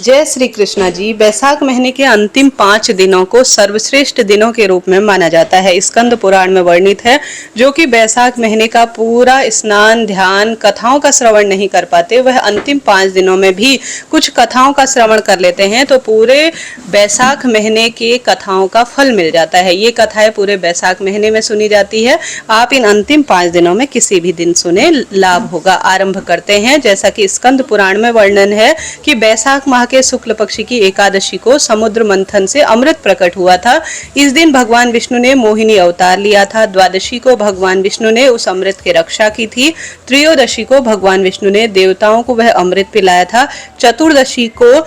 जय श्री कृष्णा जी। बैसाख महीने के अंतिम 5 दिनों को सर्वश्रेष्ठ दिनों के रूप में माना जाता है। स्कंद पुराण में वर्णित है, जो कि बैसाख महीने का पूरा स्नान ध्यान कथाओं का श्रवण नहीं कर पाते, वह अंतिम 5 दिनों में भी कुछ कथाओं का श्रवण कर लेते हैं तो पूरे बैसाख महीने के कथाओं का फल मिल जाता है। ये कथाएं पूरे बैसाख महीने में सुनी जाती है। आप इन अंतिम 5 दिनों में किसी भी दिन सुने, लाभ होगा। आरंभ करते हैं। जैसा कि स्कंद पुराण में वर्णन है कि बैसाख माह के शुक्ल पक्ष की एकादशी को समुद्र मंथन से अमृत प्रकट हुआ था। इस दिन भगवान विष्णु ने मोहिनी अवतार लिया था। द्वादशी को भगवान विष्णु ने उस अमृत की रक्षा की थी। त्रयोदशी को भगवान विष्णु ने देवताओं को वह अमृत पिलाया था। चतुर्दशी को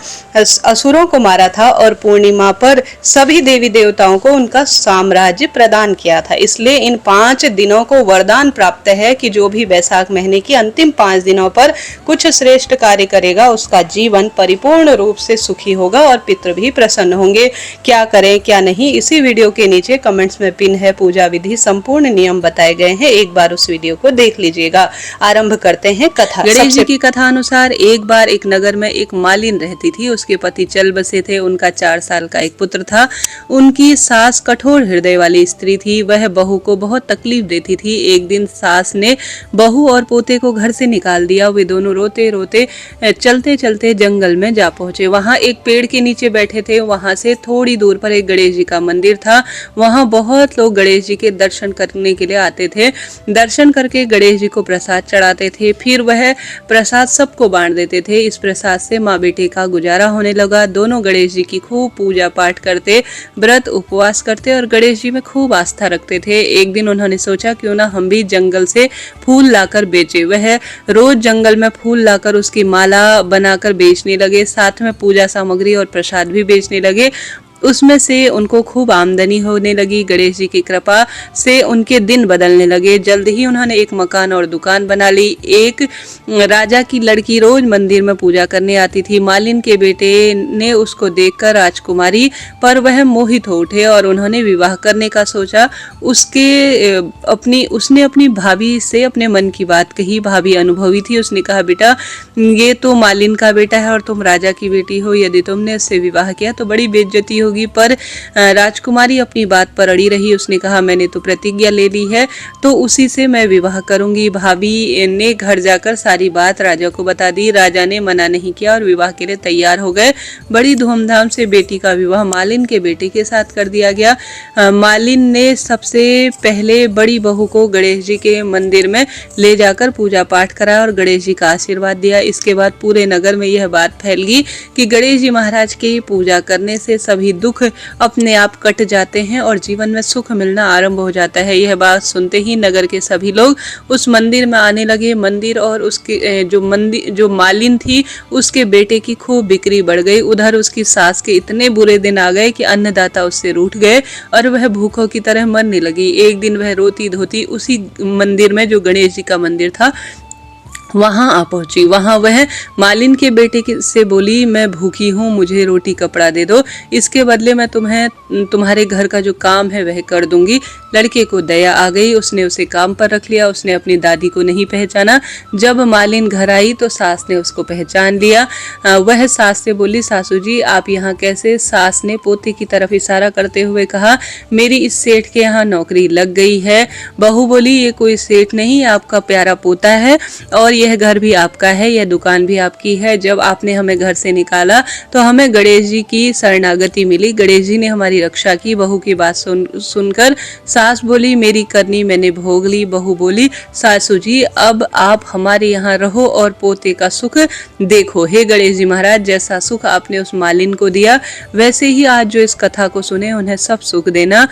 असुरों को मारा था और पूर्णिमा पर सभी देवी देवताओं को उनका साम्राज्य प्रदान किया था। इसलिए इन 5 दिनों को वरदान प्राप्त है कि जो भी बैसाख महीने की अंतिम 5 दिनों पर कुछ श्रेष्ठ कार्य करेगा, उसका जीवन परिपूर्ण रूप से सुखी होगा और पितृ भी प्रसन्न होंगे। क्या करें क्या नहीं, इसी वीडियो के नीचे कमेंट्स में पिन है। पूजा विधि संपूर्ण नियम बताए गए हैं, एक बार उस वीडियो को देख लीजिएगा। आरंभ करते हैं कथा। गणेश जी की कथा अनुसार एक बार एक नगर में एक मालिन रहती थी। उसके पति चल बसे थे। उनका 4 साल का एक पुत्र था। उनकी सास कठोर हृदय वाली स्त्री थी। वह बहू को बहुत तकलीफ देती थी। एक दिन सास ने बहू और पोते को घर से निकाल दिया। वे दोनों रोते रोते चलते चलते जंगल में जा पहुंचे। वहां एक पेड़ के नीचे बैठे थे। वहां से थोड़ी दूर पर एक गणेश जी का मंदिर था। वहां बहुत लोग गणेश जी के दर्शन करने के लिए आते थे। दर्शन करके गणेश जी को प्रसाद चढ़ाते थे। फिर वह प्रसाद सबको बांट देते थे। इस प्रसाद से माँ बेटे का गुजारा होने लगा। दोनों गणेश जी की खूब पूजा पाठ करते, व्रत उपवास करते और गणेश जी में खूब आस्था रखते थे। एक दिन उन्होंने सोचा क्यों ना हम भी जंगल से फूल लाकर बेचे। वह रोज जंगल में फूल लाकर उसकी माला बनाकर बेचने लगे। साथ में पूजा सामग्री और प्रसाद भी बेचने लगे। उसमें से उनको खूब आमदनी होने लगी। गणेश जी की कृपा से उनके दिन बदलने लगे। जल्द ही उन्होंने एक मकान और दुकान बना ली। एक राजा की लड़की रोज मंदिर में पूजा करने आती थी। मालिन के बेटे ने उसको देखकर राजकुमारी पर वह मोहित हो उठे और उन्होंने विवाह करने का सोचा। उसने अपनी भाभी से अपने मन की बात कही। भाभी अनुभवी थी। उसने कहा, बेटा ये तो मालिन का बेटा है और तुम राजा की बेटी हो। यदि तुमने उससे विवाह किया तो बड़ी बेइज्जती होगी। पर राजकुमारी अपनी बात पर अड़ी रही। उसने कहा, मैंने तो प्रतिज्ञा ले ली है तो उसी से मैं विवाह करूंगी। भाभी ने घर जाकर सारी बात राजा को बता दी। राजा ने मना नहीं किया और विवाह के लिए तैयार हो गए। बड़ी धूमधाम से बेटी का विवाह मालिन के बेटे के साथ कर दिया गया। मालिन ने सबसे पहले बड़ी बहू को गणेश जी के मंदिर में ले जाकर पूजा पाठ कराया और गणेश जी का आशीर्वाद दिया। इसके बाद पूरे नगर में यह बात फैल गई कि गणेश जी महाराज की पूजा करने से सभी दुख अपने आप कट जाते हैं और जीवन में सुख मिलना आरंभ हो जाता है। यह बात सुनते ही नगर के सभी लोग उस मंदिर में आने लगे। मंदिर और उसके जो मालिन थी उसके बेटे की खूब बिक्री बढ़ गई। उधर उसकी सास के इतने बुरे दिन आ गए कि अन्नदाता उससे रूठ गए और वह भूखों की तरह मरने लगी। एक दिन वह रोती धोती उसी मंदिर में, जो गणेश जी का मंदिर था, वहां आ पहुंची। वहां वह मालिन के बेटे से बोली, मैं भूखी हूँ, मुझे रोटी कपड़ा दे दो, इसके बदले मैं तुम्हारे घर का जो काम है वह कर दूंगी। लड़के को दया आ गई। उसने उसे काम पर रख लिया। उसने अपनी दादी को नहीं पहचाना। जब मालिन घर आई तो सास ने उसको पहचान लिया। वह सास से बोली, सासू जी आप यहाँ कैसे? सास ने पोते की तरफ इशारा करते हुए कहा, मेरी इस सेठ के यहाँ नौकरी लग गई है। बहू बोली, ये कोई सेठ नहीं, आपका प्यारा पोता है और यह घर भी आपका है, यह दुकान भी आपकी है। जब आपने हमें घर से निकाला तो हमें गणेश जी की शरणागति मिली। गणेश जी ने हमारी रक्षा की। बहू की बात सुनकर सास बोली, मेरी करनी मैंने भोग ली। बहू बोली, सासू जी अब आप हमारे यहाँ रहो और पोते का सुख देखो। हे गणेश जी महाराज, जैसा सुख आपने उस मालिन को दिया वैसे ही आज जो इस कथा को सुने उन्हें सब सुख देना।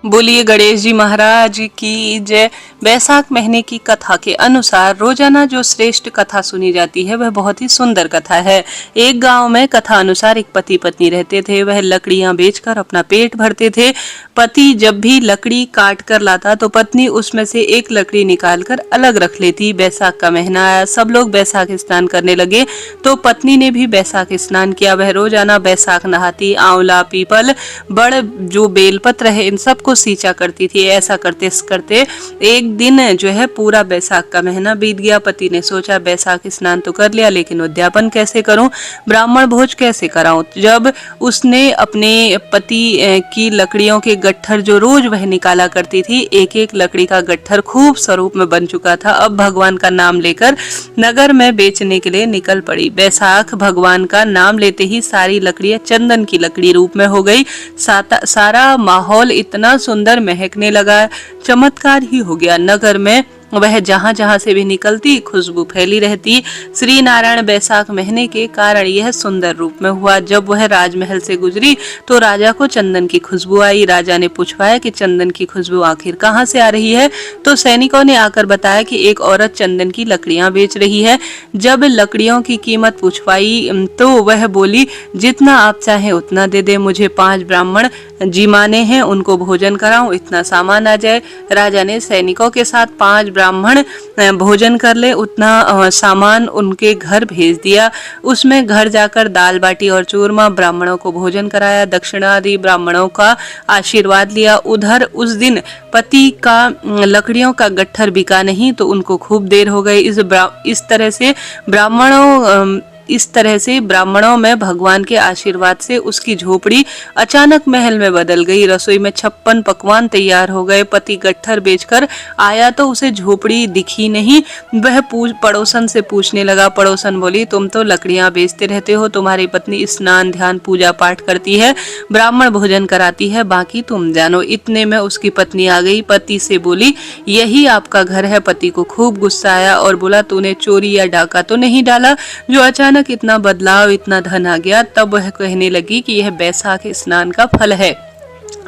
बोलिए गणेश जी महाराज की जय। बैसाख महीने की कथा के अनुसार रोजाना जो श्रेष्ठ कथा सुनी जाती है वह बहुत ही सुंदर कथा है। एक गांव में कथा अनुसार एक पति पत्नी रहते थे। वह लकड़ियां बेचकर अपना पेट भरते थे। पति जब भी लकड़ी काट कर लाता तो पत्नी उसमें से एक लकड़ी निकालकर अलग रख लेती। बैसाख का महीना आया, सब लोग बैसाख स्नान करने लगे तो पत्नी ने भी बैसाख स्नान किया। वह रोजाना बैसाख नहाती। आंवला, पीपल, बड़, जो बेलपत्र है, इन सबको को सींचा करती थी। ऐसा करते करते एक दिन जो है पूरा बैसाख का महीना बीत गया। पति ने सोचा बैसाख स्नान तो कर लिया, लेकिन उद्यापन कैसे करूं, ब्राह्मण भोज कैसे कराऊं। जब उसने अपने पति की लकड़ियों के गट्ठर जो रोज वह निकाला करती थी, एक एक लकड़ी का गट्ठर खूब स्वरूप में बन चुका था। अब भगवान का नाम लेकर नगर में बेचने के लिए निकल पड़ी। बैसाख भगवान का नाम लेते ही सारी लकड़ियां चंदन की लकड़ी रूप में हो गई। सारा माहौल इतना सुंदर महकने लगा, चमत्कार ही हो गया। नगर में वह जहां जहां से भी निकलती खुशबू फैली रहती। श्री नारायण बैसाख महीने के कारण यह सुंदर रूप में हुआ। जब वह राजमहल से गुजरी तो राजा को चंदन की खुशबू आई। राजा ने पूछवाया कि चंदन की खुशबू आखिर कहां से आ रही है, तो सैनिकों ने आकर बताया कि एक औरत चंदन की लकड़ियां बेच रही है। जब लकड़ियों की कीमत पूछवाई तो वह बोली, जितना आप चाहें उतना दे दे, मुझे 5 ब्राह्मण जीमाने हैं, उनको भोजन कराऊं, इतना सामान आ जाए। राजा ने सैनिकों के साथ 5 ब्राह्मण भोजन कर ले उतना सामान उनके घर भेज दिया। उसमें घर जाकर दाल बाटी और चूरमा ब्राह्मणों को भोजन कराया, दक्षिणादि ब्राह्मणों का आशीर्वाद लिया। उधर उस दिन पति का लकड़ियों का गट्ठर बिका नहीं तो उनको खूब देर हो गई। इस तरह से ब्राह्मणों में भगवान के आशीर्वाद से उसकी झोपड़ी अचानक महल में बदल गई। रसोई में 56 पकवान तैयार हो गए। पति गट्ठर बेचकर आया तो उसे झोपड़ी दिखी नहीं। वह पड़ोसन से पूछने लगा। पड़ोसन बोली, तुम तो लकड़ियां बेचते रहते हो, तुम्हारी पत्नी स्नान ध्यान पूजा पाठ करती है, ब्राह्मण भोजन कराती है, बाकी तुम जानो। इतने में उसकी पत्नी आ गई। पति से बोली, यही आपका घर है। पति को खूब गुस्सा आया और बोला, तूने चोरी या डाका तो नहीं डाला जो अचानक इतना बदलाव, इतना धन आ गया। तब वह कहने लगी कि यह बैसाख स्नान का फल है।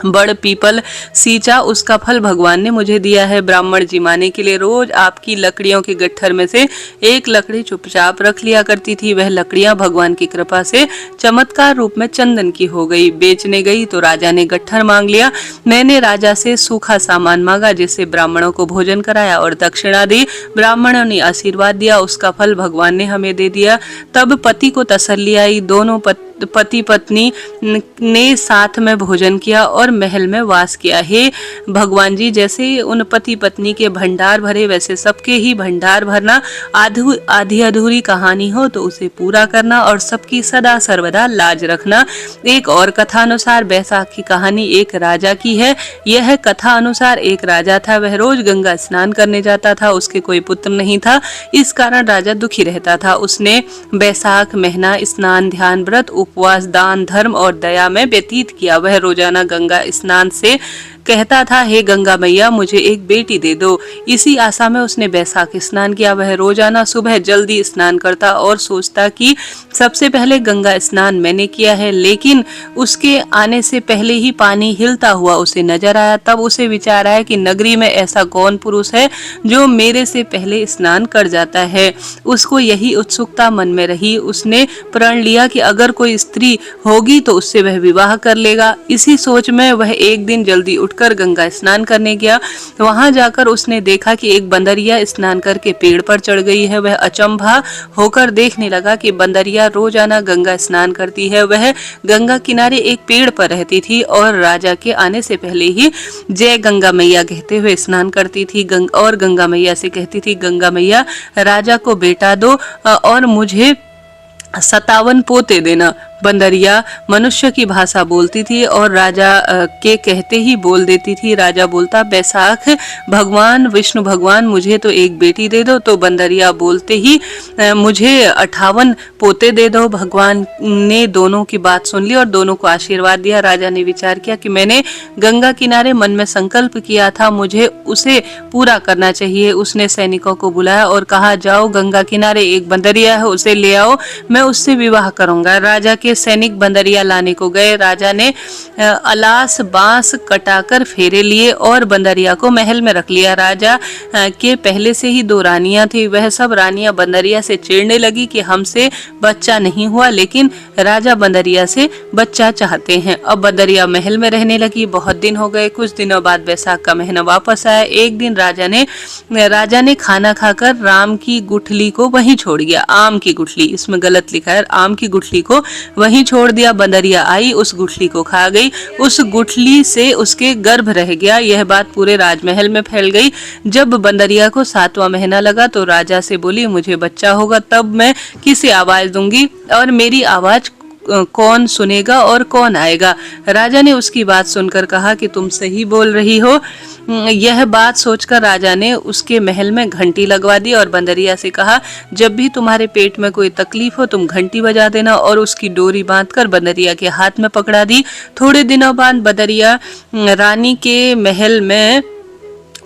बड़ पीपल सींचा, उसका फल भगवान ने मुझे दिया है। ब्राह्मण जिमाने के लिए रोज आपकी लकड़ियों के गट्ठर में से एक लकड़ी चुपचाप रख लिया करती थी। वह लकड़ियां भगवान की कृपा से चमत्कार रूप में चंदन की हो गई। बेचने गई तो राजा ने गट्ठर मांग लिया। मैंने राजा से सूखा सामान मांगा, जिससे ब्राह्मणों को भोजन कराया और दक्षिणा दी। ब्राह्मणों ने आशीर्वाद दिया, उसका फल भगवान ने हमें दे दिया। तब पति को तसल्ली आई। दोनों पति पत्नी ने साथ में भोजन किया और महल में वास किया। हे भगवान जी, जैसे उन पति पत्नी के भंडार भरे वैसे सबके ही भंडार भरना। आधी अधूरी कहानी हो तो उसे पूरा करना और सबकी सदा सर्वदा लाज रखना। एक और कथा अनुसार बैसाख की कहानी एक राजा की है। यह कथा अनुसार एक राजा था। वह रोज गंगा स्नान करने जाता था। उसके कोई पुत्र नहीं था, इस कारण राजा दुखी रहता था। उसने बैसाख महीना स्नान ध्यान व्रत उपवास दान धर्म और दया में व्यतीत किया। वह रोजाना गंगा स्नान से कहता था, हे गंगा मैया, मुझे एक बेटी दे दो। इसी आशा में उसने बैसाख स्नान किया। वह रोजाना सुबह जल्दी स्नान करता और सोचता कि सबसे पहले गंगा स्नान मैंने किया है, लेकिन उसके आने से पहले ही पानी हिलता हुआ उसे नजर आया। तब उसे विचार आया कि नगरी में ऐसा कौन पुरुष है जो मेरे से पहले स्नान कर जाता है। उसको यही उत्सुकता मन में रही। उसने प्रण लिया कि अगर कोई स्त्री होगी तो उससे वह विवाह कर लेगा। इसी सोच में वह एक दिन जल्दी उठकर गंगा स्नान करने गया। वहां जाकर उसने देखा कि एक बंदरिया स्नान करके पेड़ पर चढ़ गई है। वह अचंभा होकर देखने लगा कि बंदरिया रोजाना गंगा स्नान करती है। वह गंगा किनारे एक पेड़ पर रहती थी और राजा के आने से पहले ही जय गंगा मैया कहते हुए स्नान करती थी और गंगा मैया से कहती थी, गंगा मैया, राजा को बेटा दो और मुझे 57 पोते देना। बंदरिया मनुष्य की भाषा बोलती थी और राजा के कहते ही बोल देती थी। राजा बोलता, बैसाख भगवान विष्णु भगवान, मुझे तो एक बेटी दे दो। तो बंदरिया बोलते ही, मुझे 58 पोते दे दो। भगवान ने दोनों की बात सुन ली और दोनों को आशीर्वाद दिया। राजा ने विचार किया कि मैंने गंगा किनारे मन में संकल्प किया था, मुझे उसे पूरा करना चाहिए। उसने सैनिकों को बुलाया और कहा, जाओ गंगा किनारे एक बंदरिया है, उसे ले आओ, मैं उससे विवाह करूंगा। राजा के सैनिक बंदरिया लाने को गए। राजा ने अलास बांस कटाकर फेरे लिए और बंदरिया को महल में रख लिया। राजा के पहले से ही 2 रानियां थी। वह सब रानियां बंदरिया से चिढ़ने लगी कि हमसे बच्चा नहीं हुआ, लेकिन राजा बंदरिया से बच्चा चाहते हैं। अब बंदरिया महल में रहने लगी। बहुत दिन हो गए। कुछ दिनों बाद बैसाख का महीना वापस आया। एक दिन राजा ने खाना खाकर राम की गुठली को वहीं छोड़ गया। आम की गुठली, इसमें गलत लिखा है, आम की गुठली को वहीं छोड़ दिया। बंदरिया आई, उस गुठली को खा गई, उस गुठली से उसके गर्भ रह गया। यह बात पूरे राजमहल में फैल गई। जब बंदरिया को 7वां महीना लगा तो राजा से बोली, मुझे बच्चा होगा तब मैं किसे आवाज दूंगी और मेरी आवाज कौन सुनेगा और कौन आएगा। राजा ने उसकी बात सुनकर कहा कि तुम सही बोल रही हो। यह बात सोचकर राजा ने उसके महल में घंटी लगवा दी और बंदरिया से कहा, जब भी तुम्हारे पेट में कोई तकलीफ हो तुम घंटी बजा देना, और उसकी डोरी बांधकर बंदरिया के हाथ में पकड़ा दी। थोड़े दिनों बाद बंदरिया रानी के महल में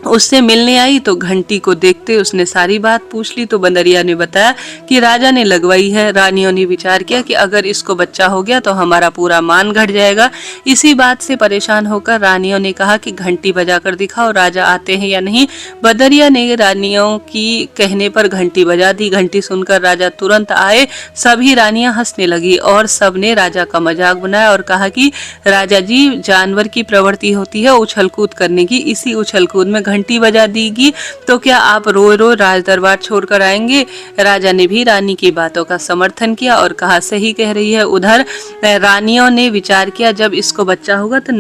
उससे मिलने आई तो घंटी को देखते उसने सारी बात पूछ ली। तो बंदरिया ने बताया कि राजा ने लगवाई है। रानियों ने विचार किया कि अगर इसको बच्चा हो गया तो हमारा पूरा मान घट जाएगा। इसी बात से परेशान होकर रानियों ने कहा कि घंटी बजाकर दिखाओ राजा आते हैं या नहीं। बंदरिया ने रानियों की कहने पर घंटी बजा दी। घंटी सुनकर राजा तुरंत आए। सभी रानियां हंसने लगी और सबने राजा का मजाक बनाया और कहा कि राजा जी, जानवर की प्रवृत्ति होती है उछल कूद करने की, इसी उछल कूद में घंटी बजा दीगी तो क्या आप रोज रोज राज दरबार छोड़कर आएंगे। राजा ने भी रानी की बातों का समर्थन किया और कहा, सही कह रही है। उधर रानियों ने विचार किया, जब इसको बच्चा होगा तो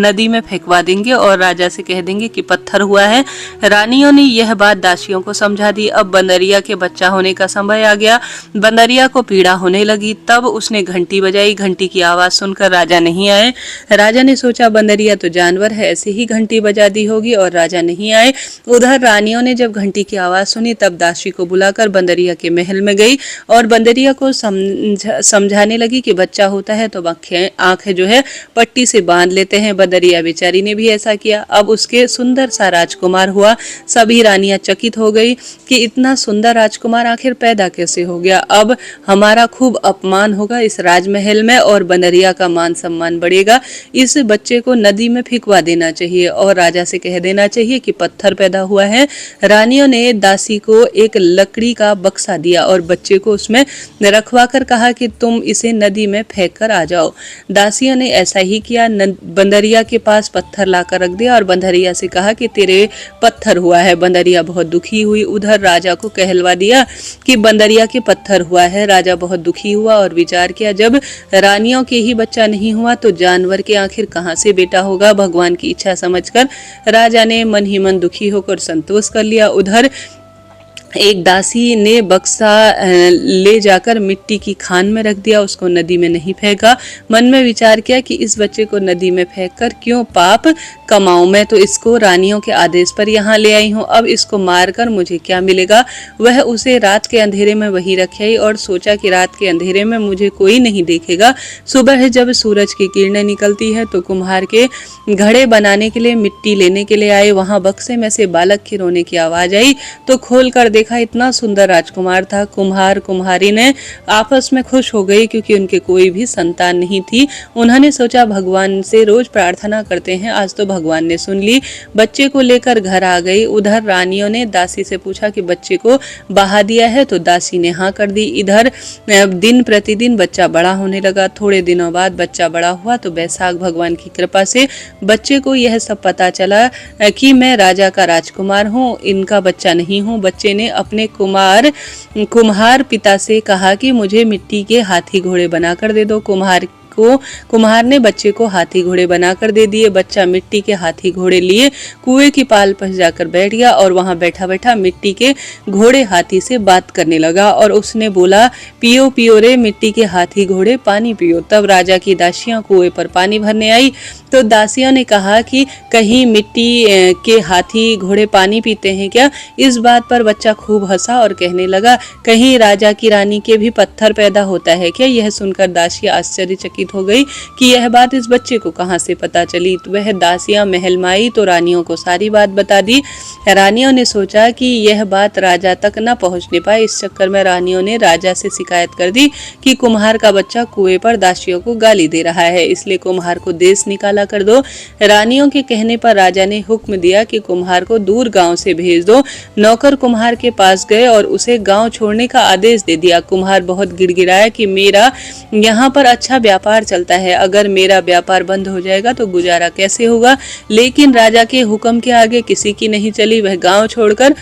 नदी में फेंकवा देंगे और राजा से कह देंगे कि पत्थर हुआ है। रानियों ने यह बात दासियों को समझा दी। अब बंदरिया के बच्चा होने का समय आ गया। बंदरिया को पीड़ा होने लगी। तब उसने घंटी बजाई। घंटी की आवाज सुनकर राजा नहीं आए। राजा ने सोचा बंदरिया तो जानवर है, ऐसे ही घंटी बजा दी होगी और राजा नहीं आए। उधर रानियों ने जब घंटी की आवाज सुनी तब दासी को बुलाकर बंदरिया के महल में गई और बंदरिया को समझाने लगी कि बच्चा होता है तो आंखें जो है पट्टी से बांध लेते हैं। बंदरिया बेचारी ने भी ऐसा किया। अब उसके सुंदर सा राजकुमार हुआ। सभी रानियां चकित हो गई कि इतना सुंदर राजकुमार आखिर पैदा कैसे हो गया। अब हमारा खूब अपमान होगा इस राजमहल में और बंदरिया का मान सम्मान बढ़ेगा। इस बच्चे को नदी में फेंकवा देना चाहिए और राजा से कह देना चाहिए कि पत्थर पैदा हुआ है। रानियों ने दासी को एक लकड़ी का बक्सा दिया और बच्चे को उसमें रखवा कर कहा कि तुम इसे नदी में फेंक कर आ जाओ। दासियों ने ऐसा ही किया। बंदरिया के पास पत्थर लाकर रख दिया और बंदरिया से कहा कि तेरे पत्थर हुआ है। बंदरिया बहुत दुखी हुई। उधर राजा को कहलवा दिया कि बंदरिया के पत्थर हुआ है। राजा बहुत दुखी हुआ और विचार किया, जब रानियों के ही बच्चा नहीं हुआ तो जानवर के आखिर कहां से बेटा होगा। भगवान की इच्छा समझकर राजा ने मन ही मन दुखी होकर संतोष कर लिया। उधर एक दासी ने बक्सा ले जाकर मिट्टी की खान में रख दिया, उसको नदी में नहीं फेंका। मन में विचार किया कि इस बच्चे को नदी में फेंककर क्यों पाप कमाऊं, मैं तो इसको रानियों के आदेश पर यहाँ ले आई हूँ, अब इसको मारकर मुझे क्या मिलेगा। वह उसे रात के अंधेरे में वहीं रख आई और सोचा कि रात के अंधेरे में मुझे कोई नहीं देखेगा। सुबह जब सूरज की किरणें निकलती है तो कुम्हार के घड़े बनाने के लिए मिट्टी लेने के लिए आए। वहां बक्से में से बालक के रोने की आवाज आई तो खोल कर देखा, इतना सुंदर राजकुमार था। कुम्हार कुम्हारी ने आपस में खुश हो गई क्योंकि उनके कोई भी संतान नहीं थी। उन्होंने सोचा भगवान से रोज प्रार्थना करते हैं, आज तो भगवान ने सुन ली। बच्चे को लेकर घर आ गई। उधर रानियों ने दासी से पूछा कि बच्चे को बहा दिया है तो दासी ने हाँ कर दी। इधर दिन प्रतिदिन बच्चा बड़ा होने लगा। थोड़े दिनों बाद बच्चा बड़ा हुआ तो बैसाख भगवान की कृपा से बच्चे को यह सब पता चला कि मैं राजा का राजकुमार हूँ, इनका बच्चा नहीं हूँ। बच्चे ने अपने कुम्हार पिता से कहा कि मुझे मिट्टी के हाथी घोड़े बनाकर दे दो। कुम्हार ने बच्चे को हाथी घोड़े बनाकर दे दिए। बच्चा मिट्टी के हाथी घोड़े लिए कुएं की पाल पर जाकर बैठ गया और वहां बैठा बैठा मिट्टी के घोड़े हाथी से बात करने लगा और उसने बोला, पियो पियो रे मिट्टी के हाथी घोड़े पानी पियो। तब राजा की दासियां कुएं पर पानी भरने आई तो दासियों ने कहा कि कहीं मिट्टी के हाथी घोड़े पानी पीते हैं क्या। इस बात पर बच्चा खूब हंसा और कहने लगा, कहीं राजा की रानी के भी पत्थर पैदा होता है क्या। यह सुनकर दासियां आश्चर्यचकित हो गई कि यह बात इस बच्चे को कहां से पता चली। तो वह दासियां महल में आई तो रानियों को सारी बात बता दी। रानियों ने सोचा कि यह बात राजा तक न पहुंचने पाए। इस चक्कर में रानियों ने राजा से शिकायत कर दी कि कुम्हार का बच्चा कुएं पर दासियों को गाली दे रहा है, इसलिए कुम्हार को देश निकाला कर दो। रानियों के कहने पर राजा ने हुक्म दिया कि कुम्हार को दूर गांव से भेज दो। नौकर कुम्हार के पास गए और उसे गांव छोड़ने का आदेश दे दिया। कुम्हार बहुत गिड़गिड़ाया कि मेरा यहाँ पर अच्छा व्यापार चलता है, अगर मेरा व्यापार बंद हो जाएगा तो गुजारा कैसे होगा। लेकिन राजा के हुक्म के आगे किसी की नहीं चली। वह गांव छोड़कर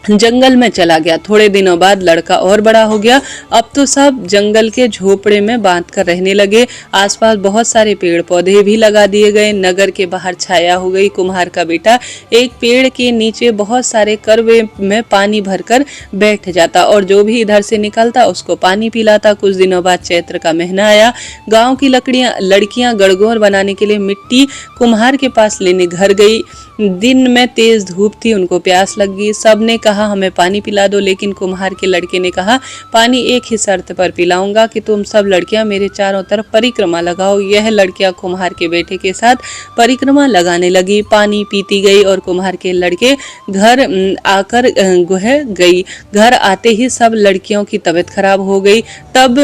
जंगल में चला गया। थोड़े दिनों बाद लड़का और बड़ा हो गया। अब तो सब जंगल के झोपड़े में बांध कर रहने लगे। आसपास बहुत सारे पेड़ पौधे भी लगा दिए गए। नगर के बाहर छाया हो गई। कुम्हार का बेटा एक पेड़ के नीचे बहुत सारे करवे में पानी भरकर बैठ जाता और जो भी इधर से निकलता उसको पानी पिलाता। कुछ दिनों बाद चैत्र का महीना आया। गांव की लड़कियां गणगौर बनाने के लिए मिट्टी कुम्हार के पास लेने घर गई। दिन में तेज धूप थी, उनको प्यास लगी। सब ने कहा हमें पानी पिला दो, लेकिन कुम्हार के लड़के ने कहा पानी एक ही शर्त पर पिलाऊंगा कि तुम सब लड़कियां मेरे चारों तरफ परिक्रमा लगाओ। यह लड़कियां कुम्हार के बेटे के साथ परिक्रमा लगाने लगी। पानी पीती गई और कुम्हार के लड़के घर आकर गई। घर आते ही सब लड़कियों की तबीयत खराब हो गई। तब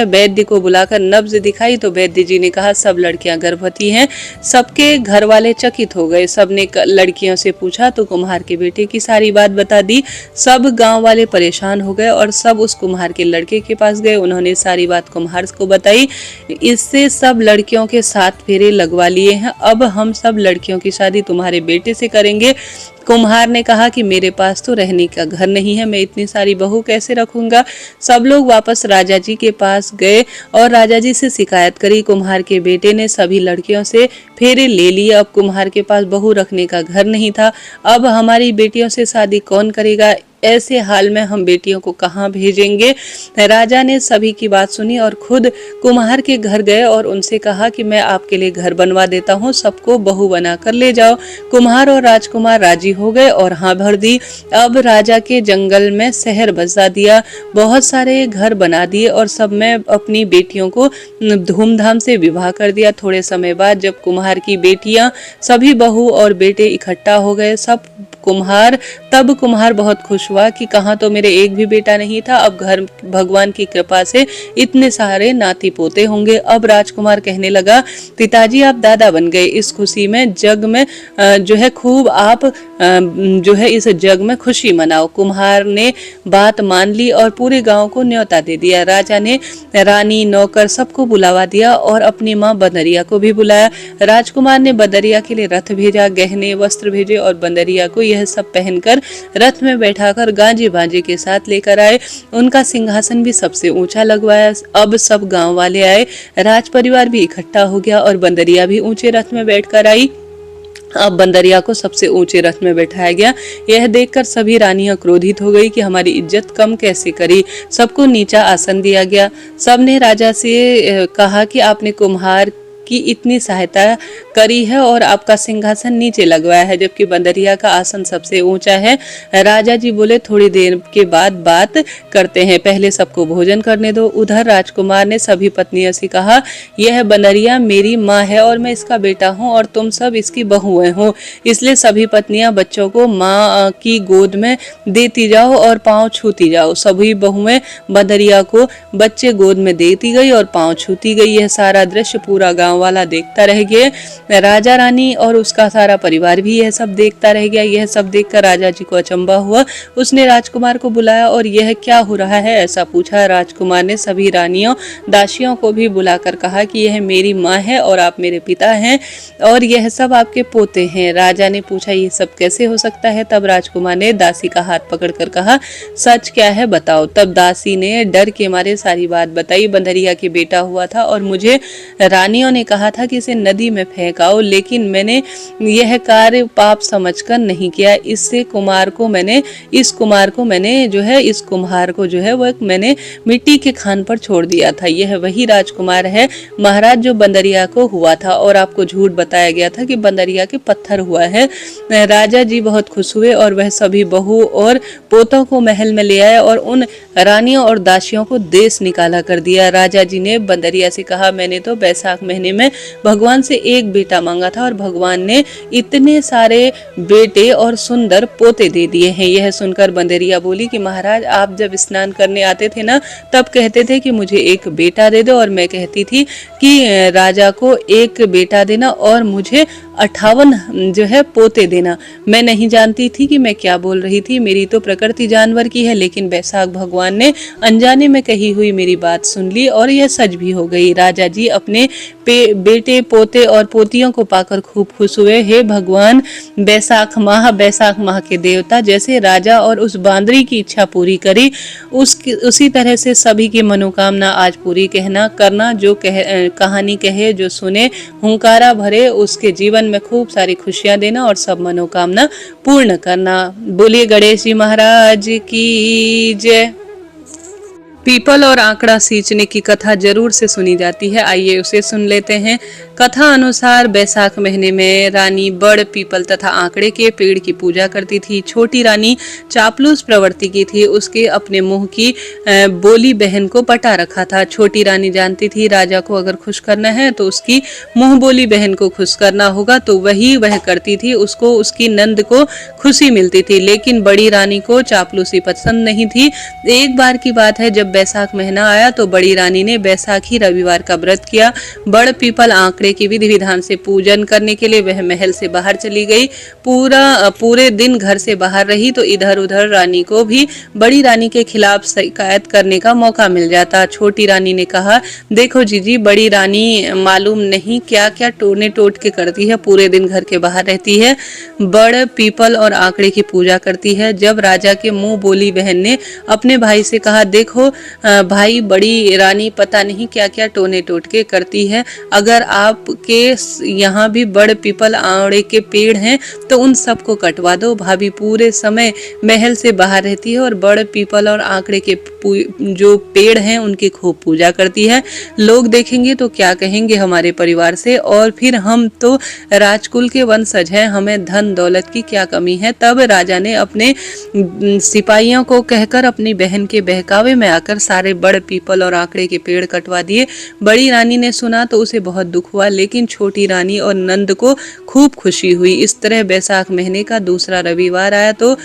वैद्य को बुलाकर नब्ज दिखाई तो वैद्य जी ने कहा सब लड़कियां गर्भवती हैं। सबके घर वाले चकित हो गए। सबने लड़कियों से पूछा तो कुम्हार के बेटे की सारी बात बता दी। सब गांव वाले परेशान हो गए और सब उस कुम्हार के लड़के के पास गए। उन्होंने सारी बात कुम्हार को बताई। इससे सब लड़कियों के 7 फेरे लगवा लिए हैं। अब हम सब लड़कियों की शादी तुम्हारे बेटे से करेंगे। कुम्हार ने कहा कि मेरे पास तो रहने का घर नहीं है, मैं इतनी सारी बहू कैसे रखूंगा। सब लोग वापस राजा जी के पास गए और राजा जी से शिकायत करी। कुम्हार के बेटे ने सभी लड़कियों से फेरे ले लिए। अब कुम्हार के पास बहू रखने का घर नहीं था। अब हमारी बेटियों से शादी कौन करेगा। ऐसे हाल में हम बेटियों को कहाँ भेजेंगे। राजा ने सभी की बात सुनी और खुद कुम्हार के घर गए और उनसे कहा कि मैं आपके लिए घर बनवा देता हूँ, सबको बहू बनाकर ले जाओ। कुम्हार और राजकुमार राजी हो गए और हाँ भर दी। अब राजा के जंगल में शहर बसा दिया, बहुत सारे घर बना दिए और सब में अपनी बेटियों को धूमधाम से विवाह कर दिया। थोड़े समय बाद जब कुम्हार की बेटियां सभी बहू और बेटे इकट्ठा हो गए तब कुम्हार बहुत खुश हुआ कि कहाँ तो मेरे एक भी बेटा नहीं था, अब घर भगवान की कृपा से इतने सारे नाती पोते होंगे। अब राजकुमार कहने लगा पिताजी आप दादा बन गए। इस खुशी में जग में खूब आप इस जग में खुशी मनाओ। कुम्हार ने बात मान ली और पूरे गांव को न्योता दे दिया। राजा ने रानी नौकर सबको बुलावा दिया और अपनी माँ बंदरिया को भी बुलाया। राजकुमार ने बंदरिया के लिए रथ भेजा, गहने वस्त्र भेजे और बंदरिया को यह सब पहनकर रथ में बैठाकर गाजे बाजे के साथ लेकर आए। उनका सिंहासन भी सबसे ऊंचा लगवाया। अब सब गांव वाले आए, राज परिवार भी इकट्ठा हो गया और बंदरिया भी ऊंचे रथ में बैठकर आई। अब बंदरिया को सबसे ऊंचे रथ में बैठाया गया। यह देखकर सभी रानियां क्रोधित हो गई कि हमारी इज्जत कम कैसे करी। सबको नीचा आसन दिया गया। सबने राजा से कहा कि आपने कुम्हार की इतनी सहायता करी है और आपका सिंहासन नीचे लगवाया है, जबकि बंदरिया का आसन सबसे ऊंचा है। राजा जी बोले थोड़ी देर के बाद बात करते हैं, पहले सबको भोजन करने दो। उधर राजकुमार ने सभी पत्नियों से कहा यह बंदरिया मेरी माँ है और मैं इसका बेटा हूँ और तुम सब इसकी बहुएं हो, इसलिए सभी पत्नियां बच्चों को माँ की गोद में देती जाओ और पाँव छूती जाओ। सभी बहुएं बंदरिया को बच्चे गोद में देती गई और पाँव छूती गई। यह सारा दृश्य पूरा गाँव वाला देखता रह गया। राजा रानी और उसका सारा परिवार भी यह सब देखता रह गया। यह सब देखकर राजा जी को अचंभा हुआ। उसने राजकुमार को बुलाया और यह क्या हो रहा है ऐसा पूछा। राजकुमार ने सभी रानियों दासियों को भी बुलाकर कहा कि यह मेरी माँ है और आप मेरे पिता हैं और यह सब आपके पोते हैं। राजा ने पूछा ये सब कैसे हो सकता है। तब राजकुमार ने दासी का हाथ पकड़कर कहा सच क्या है बताओ। तब दासी ने डर के मारे सारी बात बताई। बंदरिया के बेटा हुआ था और मुझे रानियों ने कहा था कि इसे नदी में फेंकाओ, लेकिन मैंने यह कार्य पाप समझकर नहीं किया। इस कुम्हार को मैंने मिट्टी के खान पर छोड़ दिया था। यह वही राजकुमार है महाराज जो बंदरिया को हुआ था और आपको झूठ बताया गया था कि बंदरिया के पत्थर हुआ है। राजा जी बहुत खुश हुए और वह सभी बहू और पोतों को महल में ले आए और उन रानियों और दासियों को देश निकाला कर दिया। राजा जी ने बंदरिया से कहा मैंने तो बैसाख महीने में भगवान से एक बेटा मांगा था और भगवान ने इतने सारे बेटे और सुंदर पोते दे दिए हैं। यह सुनकर बंदरिया बोली कि महाराज आप जब स्नान करने आते थे ना तब कहते थे कि मुझे एक बेटा दे दो और मैं कहती थी कि राजा को एक बेटा देना और मुझे 58 जो है पोते देना। मैं नहीं जानती थी कि मैं क्या बोल रही थी, मेरी तो प्रकृति जानवर की है, लेकिन बैसाख भगवान ने अनजाने में कही हुई मेरी बात सुन ली और यह सच भी हो गई। राजा जी अपने बेटे पोते और पोतियों को पाकर खूब खुश हुए। हे भगवान बैसाख माह के देवता, जैसे राजा और उस बांदरी की इच्छा पूरी करी उसी तरह से सभी की मनोकामना आज पूरी करना। जो कहानी कहे, जो सुने, हुंकारा भरे, उसके जीवन में खूब सारी खुशियां देना और सब मनोकामना पूर्ण करना। बोलिए गणेश जी महाराज की जय। पीपल और आंकड़ा सींचने की कथा जरूर से सुनी जाती है, आइए उसे सुन लेते हैं। कथा अनुसार बैसाख महीने में रानी बड़ पीपल तथा आंकड़े के पेड़ की पूजा करती थी। छोटी रानी चापलूस प्रवृत्ति की थी, उसके अपने मुंह की बोली बहन को पटा रखा था। छोटी रानी जानती थी राजा को अगर खुश करना है तो उसकी मुंह बोली बहन को खुश करना होगा, तो वही वह करती थी। उसको उसकी नंद को खुशी मिलती थी, लेकिन बड़ी रानी को चापलूसी पसंद नहीं थी। एक बार की बात है, जब बैसाख महीना आया तो बड़ी रानी ने बैसाखी रविवार का व्रत किया। बड़ पीपल आंकड़े की विधि विधान से पूजन करने के लिए वह महल से बाहर चली गई। पूरे दिन घर से बाहर रही तो इधर उधर रानी को भी बड़ी रानी के खिलाफ शिकायत करने का मौका मिल जाता। छोटी रानी ने कहा, देखो जीजी, बड़ी रानी मालूम नहीं क्या क्या टोने टोट के करती है, पूरे दिन घर के बाहर रहती है, बड़ पीपल और आंकड़े की पूजा करती है। जब राजा के मुंह बोली बहन ने अपने भाई से कहा, देखो भाई, बड़ी रानी पता नहीं क्या क्या टोने टोटके करती है, अगर आपके यहाँ भी बड़ पीपल आंवड़े के पेड़ हैं तो उन सबको कटवा दो। भाभी पूरे समय महल से बाहर रहती है और बड़ पीपल और आंकड़े के जो पेड़ हैं उनकी खूब पूजा करती है। लोग देखेंगे तो क्या कहेंगे हमारे परिवार से, और फिर हम तो राजकुल के वंशज हैं, हमें धन दौलत की क्या कमी है। तब राजा ने अपने सिपाहियों को कहकर अपनी बहन के बहकावे में आकर सारे बड़ पीपल और आंकड़े के पेड़ कटवा दिए। बड़ी रानी ने सुना तो उसे बहुत दुख हुआ, लेकिन छोटी रानी और नंद को खूब खुशी हुई। इस तरह बैसाख महीने का दूसरा रविवार आया तो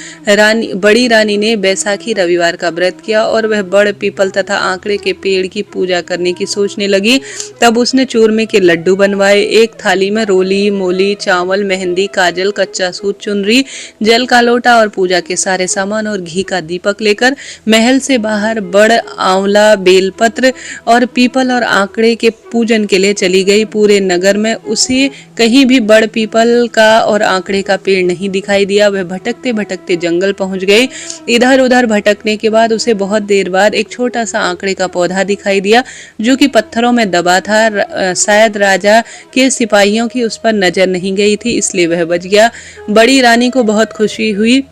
बड़ी रानी ने बैसाखी रविवार का व्रत किया और वह बड़ पीपल तथा आंकड़े के पेड़ की पूजा करने की सोचने लगी। तब उसने चूरमे के लड्डू बनवाए। एक थाली में रोली, मोली, चावल, मेहंदी, काजल, कच्चा सूत, चुनरी, जल का लोटा और पूजा के सारे सामान और घी का दीपक लेकर महल से बाहर बड़, आंवला, बेलपत्र और पीपल और आंकड़े के पूजन के लिए चली गई। पूरे नगर में उसे कहीं भी बड़ पीपल का और आंकड़े का पेड़ नहीं दिखाई दिया। वह भटकते भटकते जंगल पहुंच गई। इधर उधर भटकने के बाद उसे बहुत देर बाद एक छोटा सा आंकड़े का पौधा दिखाई दिया जो कि पत्थरों में दबा था। शायद राजा के सिपाहियों की उस पर नजर नहीं गई थी, इसलिए वह बच गया। बड़ी रानी को बहुत खुशी हुई।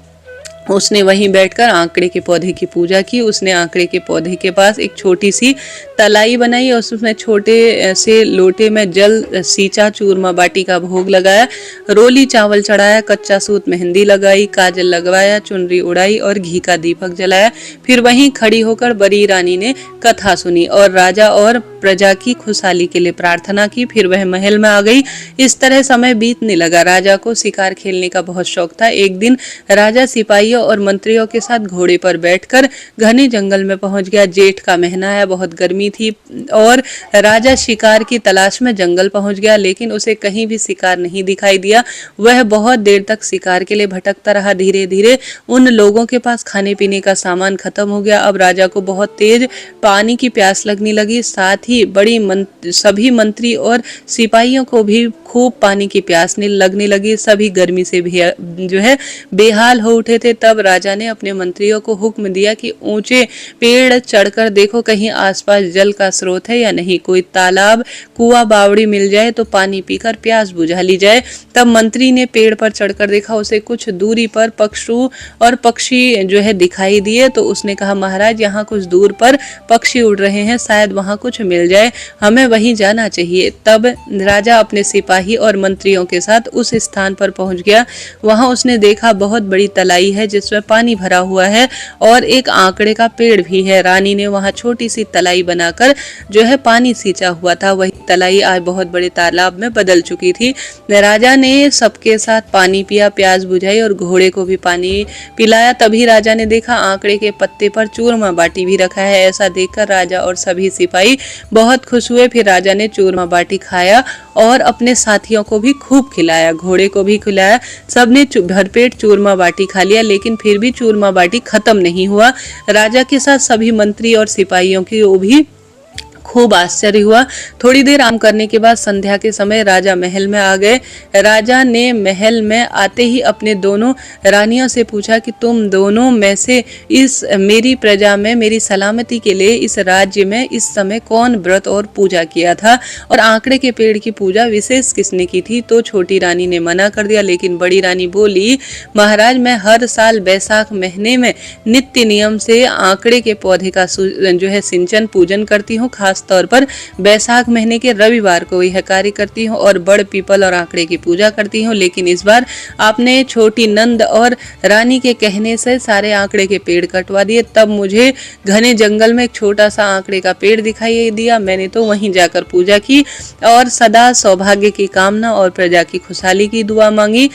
उसने वहीं बैठकर आंकड़े के पौधे की पूजा की। उसने आंकड़े के पौधे के पास एक छोटी सी तलाई बनाई और उसमें छोटे से लोटे में जल सींचा, चूरमा बाटी का भोग लगाया, रोली चावल चढ़ाया, कच्चा सूत मेहंदी लगाई, काजल लगवाया, चुनरी उड़ाई और घी का दीपक जलाया। फिर वहीं खड़ी होकर बड़ी रानी ने कथा सुनी और राजा और प्रजा की खुशहाली के लिए प्रार्थना की। फिर वह महल में आ गई। इस तरह समय बीतने लगा। राजा को शिकार खेलने का बहुत शौक था। एक दिन राजा सिपाहियों और मंत्रियों के साथ घोड़े पर बैठकर घने जंगल में पहुंच गया। जेठ का महीना आया, बहुत गर्मी थी और राजा शिकार की तलाश में जंगल पहुंच गया, लेकिन उसे कहीं भी शिकार नहीं दिखाई दिया। वह बहुत देर तक शिकार के लिए भटकता रहा। धीरे धीरे उन लोगों के पास खाने पीने का सामान खत्म हो गया। अब राजा को बहुत तेज पानी की प्यास लगने लगी। साथ ही सभी मंत्री और सिपाहियों को भी खूब पानी की प्यास लगने लगी। सभी गर्मी से जो है बेहाल हो उठे थे। तब राजा ने अपने मंत्रियों को हुक्म दिया कि ऊंचे पेड़ चढ़कर देखो कहीं आसपास जल का स्रोत है या नहीं, कोई तालाब, कुआं, बावड़ी मिल जाए तो पानी पीकर प्यास बुझा ली जाए। तब मंत्री ने पेड़ पर चढ़कर देखा, उसे कुछ दूरी पर पक्षु और पक्षी जो है दिखाई दिए। तो उसने कहा, महाराज यहाँ कुछ दूर पर पक्षी उड़ रहे हैं, शायद वहाँ कुछ मिल जाए, हमें वहीं जाना चाहिए। तब राजा अपने सिपाही और मंत्रियों के साथ उस स्थान पर पहुंच गया। वहां उसने देखा बहुत बड़ी तलाई है जिसमें पानी भरा हुआ है और एक आंकड़े का पेड़ भी है। रानी ने वहां छोटी सी तलाई बनाकर जो है पानी सींचा हुआ था। वही तलाई आज बहुत बड़े तालाब में बदल चुकी थी। राजा ने सबके साथ पानी पिया, प्यास बुझाई और घोड़े को भी पानी पिलाया। तभी राजा ने देखा आंकड़े के पत्ते पर चूरमा बाटी भी रखा है। ऐसा देखकर राजा और सभी सिपाही बहुत खुश हुए। फिर राजा ने चूरमा बाटी खाया और अपने साथियों को भी खूब खिलाया, घोड़े को भी खिलाया। सबने भरपेट चूरमा बाटी खा लिया, लेकिन फिर भी चूरमा बाटी खत्म नहीं हुआ। राजा के साथ सभी मंत्री और सिपाहियों की वो भी खूब आश्चर्य हुआ। थोड़ी देर आराम करने के बाद संध्या के समय राजा महल में आ गए। राजा ने महल में आते ही अपने दोनों रानियों से पूछा कि तुम दोनों में से इस मेरी प्रजा में मेरी सलामती के लिए इस राज्य में इस समय कौन व्रत और पूजा किया था, और आंकड़े के पेड़ की पूजा विशेष किसने की थी। तो छोटी रानी ने मना कर दिया, लेकिन बड़ी रानी बोली, महाराज मैं हर साल बैसाख महीने में नित्य नियम से आंकड़े के पौधे का जो है सिंचन पूजन करती हूँ। खास तौर पर बैसाख महीने के रविवार को यह कार्य करती हूँ और बड़ पीपल और आंकड़े की पूजा करती हूँ। लेकिन इस बार आपने छोटी नंद और रानी के कहने से सारे आंकड़े के पेड़ कटवा दिए। तब मुझे घने जंगल में एक छोटा सा आंकड़े का पेड़ दिखाई दिया। मैंने तो वहीं जाकर पूजा की और सदा सौभाग्य की कामना और प्रजा की खुशहाली की दुआ मांगी।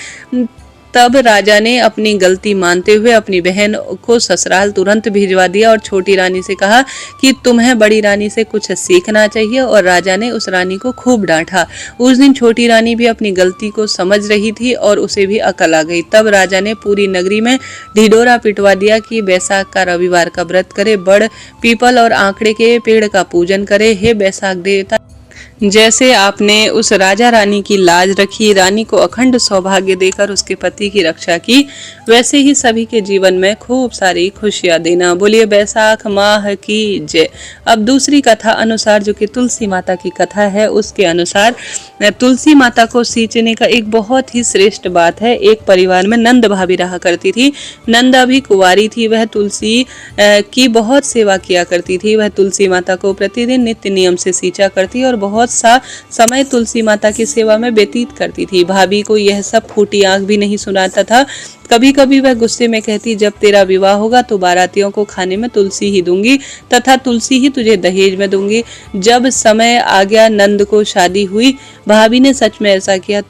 तब राजा ने अपनी गलती मानते हुए अपनी बहन को ससुराल तुरंत भिजवा दिया और छोटी रानी से कहा कि तुम्हें बड़ी रानी से कुछ सीखना चाहिए, और राजा ने उस रानी को खूब डांटा। उस दिन छोटी रानी भी अपनी गलती को समझ रही थी और उसे भी अकल आ गई। तब राजा ने पूरी नगरी में ढिढोरा पिटवा दिया कि बैसाख का रविवार का व्रत करे, बड़ पीपल और आंकड़े के पेड़ का पूजन करे। हे बैसाख देवता, जैसे आपने उस राजा रानी की लाज रखी, रानी को अखंड सौभाग्य देकर उसके पति की रक्षा की, वैसे ही सभी के जीवन में खूब सारी खुशियां देना। बोलिए बैसाख माह की जय। अब दूसरी कथा अनुसार, जो कि तुलसी माता की कथा है, उसके अनुसार तुलसी माता को सींचने का एक बहुत ही श्रेष्ठ बात है। एक परिवार में नंद भाभी रहा करती थी। नंद अभी कुंवारी थी। वह तुलसी की बहुत सेवा किया करती थी। वह तुलसी माता को प्रतिदिन नित्य नियम से सींचा करती और बहुत सा समय तुलसी माता की सेवा में व्यतीत करती थी। भाभी को यह सब फूटी आंख भी नहीं सुनाता था। कभी कभी वह गुस्से में कहती, जब तेरा विवाह होगा तो बारातियों को खाने में तुलसी ही दूंगी तथा तुलसी ही तुझे दहेज में दूंगी। जब समय आ गया, नंद को शादी हुई। भाभी ने सच में ऐसा किया।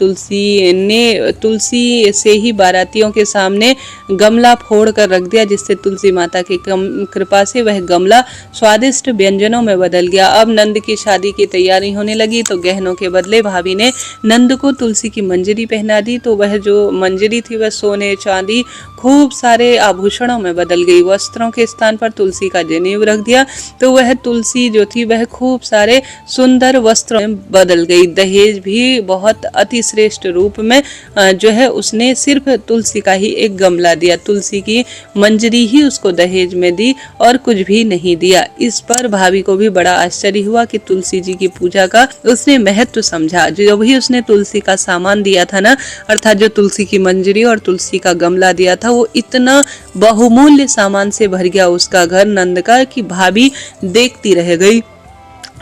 तुलसी से ही बारातियों के सामने गमला फोड़ कर रख दिया, जिससे तुलसी माता की कृपा से वह गमला स्वादिष्ट व्यंजनों में बदल गया। अब नंद की शादी की तैयारी होने लगी तो गहनों के बदले भाभी ने नंद को तुलसी की मंजरी पहना दी। तो वह जो मंजरी थी वह सोने चांदी खूब सारे आभूषणों में बदल गई। वस्त्रों के स्थान पर तुलसी का जनेऊ रख दिया तो वह तुलसी जो थी वह खूब सारे सुंदर वस्त्रों में बदल गई। दहेज भी बहुत अति श्रेष्ठ रूप में जो है उसने सिर्फ तुलसी का ही एक गमला दिया, तुलसी की मंजरी ही उसको दहेज में दी और कुछ भी नहीं दिया। इस पर भाभी को भी बड़ा आश्चर्य हुआ कि तुलसी जी की पूजा का उसने महत्व समझा। जो भी उसने तुलसी का सामान दिया था ना, अर्थात जो तुलसी की मंजरी और तुलसी का गमला दिया था, वो इतना बहुमूल्य सामान से भर गया उसका घर नंद का कि भाभी देखती रह गई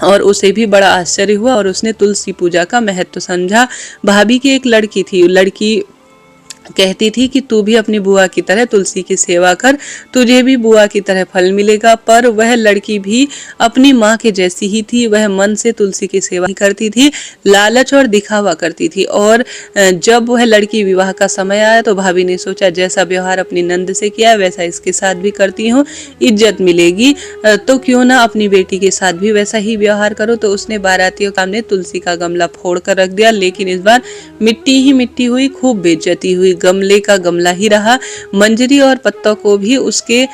और उसे भी बड़ा आश्चर्य हुआ और उसने तुलसी पूजा का महत्व समझा। भाभी की एक लड़की थी। लड़की कहती थी कि तू भी अपनी बुआ की तरह तुलसी की सेवा कर, तुझे भी बुआ की तरह फल मिलेगा। पर वह लड़की भी अपनी माँ के जैसी ही थी। वह मन से तुलसी की सेवा करती थी, लालच और दिखावा करती थी। और जब वह लड़की विवाह का समय आया तो भाभी ने सोचा, जैसा व्यवहार अपनी नंद से किया वैसा इसके साथ भी करती हूँ, इज्जत मिलेगी, तो क्यों ना अपनी बेटी के साथ भी वैसा ही व्यवहार करो। तो उसने बारातियों के सामने तुलसी का गमला फोड़ कर रख दिया, लेकिन इस बार मिट्टी ही मिट्टी हुई, खूब बेइज्जती हुई। गमले का गमला ही रहा। मंजरी और पत्तों को भी उसके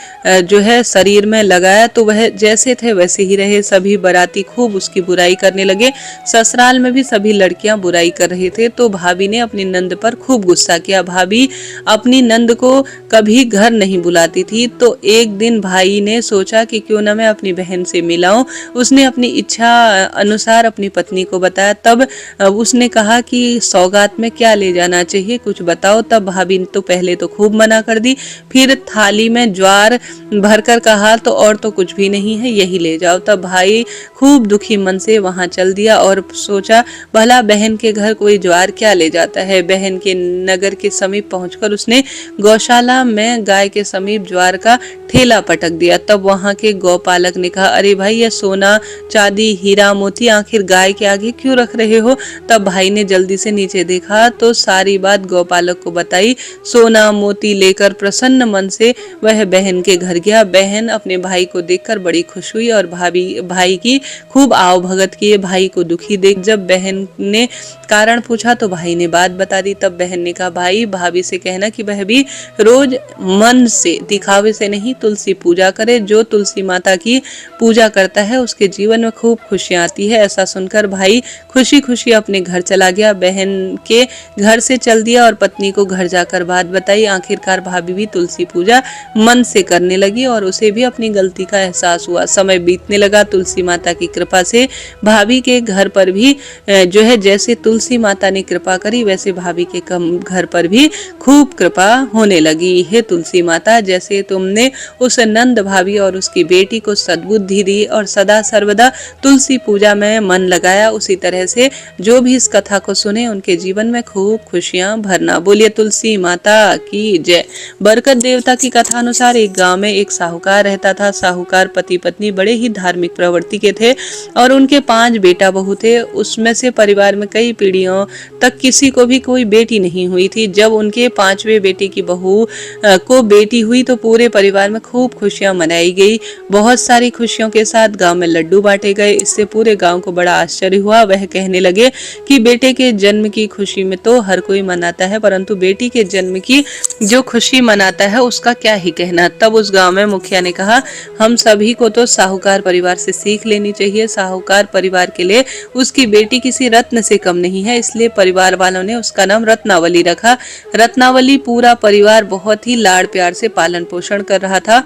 जो है शरीर में लगाया तो वह जैसे थे वैसे ही रहे। सभी बाराती खूब उसकी बुराई करने लगे। ससुराल में भी सभी लड़कियां बुराई कर रहे थे। तो भाभी ने अपनी नंद पर खूब गुस्सा किया। भाभी अपनी नंद को कभी घर नहीं बुलाती थी। तो एक दिन भाई ने सोचा कि क्यों ना मैं अपनी बहन से मिलाऊं। उसने अपनी इच्छा अनुसार अपनी पत्नी को बताया। तब उसने कहा कि सौगात में क्या ले जाना चाहिए, कुछ बताओ। तब भाभी ने तो पहले तो खूब मना कर दी, फिर थाली में ज्वार भरकर कहा तो और तो कुछ भी नहीं है, यही ले जाओ। तब भाई खूब दुखी मन से वहां चल दिया और सोचा भला बहन के घर कोई ज्वार क्या ले जाता है। बहन के नगर के समीप पहुंचकर उसने गौशाला में गाय के समीप ज्वार का ठेला पटक दिया। तब वहां के गौपालक ने कहा, अरे भाई ये सोना चांदी हीरा मोती आखिर गाय के आगे क्यों रख रहे हो। तब भाई ने जल्दी से नीचे देखा तो सारी बात गौपालक को बताई। सोना मोती लेकर प्रसन्न मन से वह बहन के घर गया। बहन अपने भाई को देखकर बड़ी खुश हुई और भाई की खूब आव भगत किए। भाई को दुखी देख जब बहन ने कारण पूछा तो भाई ने बात बता दी। तब बहन ने कहा, भाई भाभी से कहना कि वह भी रोज मन से दिखावे से नहीं तुलसी पूजा करे। जो तुलसी माता की पूजा करता है उसके जीवन में खूब खुशियां आती है। ऐसा सुनकर भाई खुशी खुशी अपने घर चला गया। बहन के घर से चल दिया और पत्नी को घर जाकर बात बताई। आखिरकार भाभी भी तुलसी पूजा मन से करने लगी और उसे भी अपनी गलती का एहसास हुआ। समय बीतने लगा। तुलसी माता की कृपा से भाभी के घर पर भी जो है जैसे तुलसी माता ने कृपा करी वैसे भाभी के घर पर भी खूब कृपा होने लगी। हे तुलसी माता, जैसे तुमने उस नंद भाभी और उसकी बेटी को सद्बुद्धि दी और सदा सर्वदा तुलसी पूजा में मन लगाया, उसी तरह से जो भी इस कथा को सुने उनके जीवन में खूब खुशियां भरना। बोलिए तुलसी माता की जय। बरकत देवता की कथा अनुसार एक गांव में एक साहूकार रहता था। साहूकार पति पत्नी बड़े ही धार्मिक प्रवृत्ति के थे और उनके 5 बेटा बहू थे। उसमें से परिवार में कई पीढ़ियों तक किसी को भी कोई बेटी नहीं हुई थी। जब उनके 5वें बेटे की बहू को बेटी हुई तो पूरे परिवार में खूब खुशियां मनाई गई। बहुत सारी खुशियों के साथ गांव में लड्डू बांटे गए। इससे पूरे गांव को बड़ा आश्चर्य हुआ। वह कहने लगे कि बेटे के जन्म की खुशी में तो हर कोई मनाता है, परंतु बेटी के जन्म की जो खुशी मनाता है उसका क्या ही कहना। तब उस गांव में मुखिया ने कहा, हम सभी को तो साहूकार परिवार से सीख लेनी चाहिए। साहूकार परिवार के लिए उसकी बेटी किसी रत्न से कम नहीं है, इसलिए परिवार वालों ने उसका नाम रत्नावली रखा। रत्नावली पूरा परिवार बहुत ही लाड़ प्यार से पालन पोषण कर रहा था।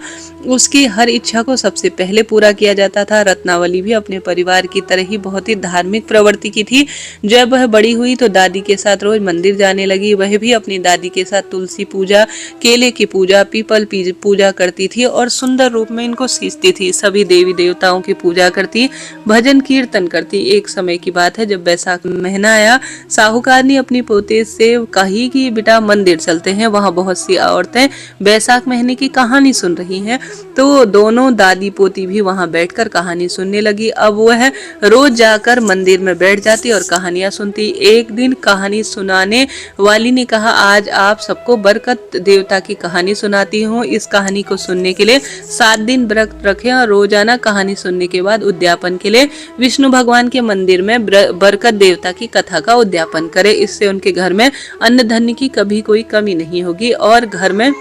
उसकी हर इच्छा को सबसे पहले पूरा किया जाता था। रत्नावली भी अपने परिवार की तरह ही बहुत ही धार्मिक प्रवृत्ति की थी। जब वह बड़ी हुई तो दादी के साथ रोज मंदिर जाने लगी। वह भी अपनी दादी के साथ तुलसी पूजा, केले की पूजा, पीपल पूजा करती थी और सुंदर रूप में इनको सींचती थी। सभी देवी देवताओं की पूजा करती, भजन कीर्तन करती। एक समय की बात है, जब बैसाख महीना आया, साहूकार ने अपनी पोते से कही कि बेटा मंदिर चलते हैं, वहां बहुत सी औरतें बैसाख महीने की कहानी सुन रही हैं। तो दोनों दादी पोती भी वहां बैठकर कहानी सुनने लगी। अब वह रोज जाकर मंदिर में बैठ जाती और कहानियां सुनती। एक दिन कहानी सुनाने वाली ने कहा, आज आप सबको बरकत देवता की कहानी सुनाती हूँ। इस कहानी को सुनने के लिए 7 दिन व्रत रखें और रोजाना कहानी सुनने के बाद उद्यापन के लिए विष्णु भगवान के मंदिर में बरकत देवता की कथा का उद्यापन करें। इससे उनके घर में अन्न धन की कभी कोई कमी नहीं होगी और घर में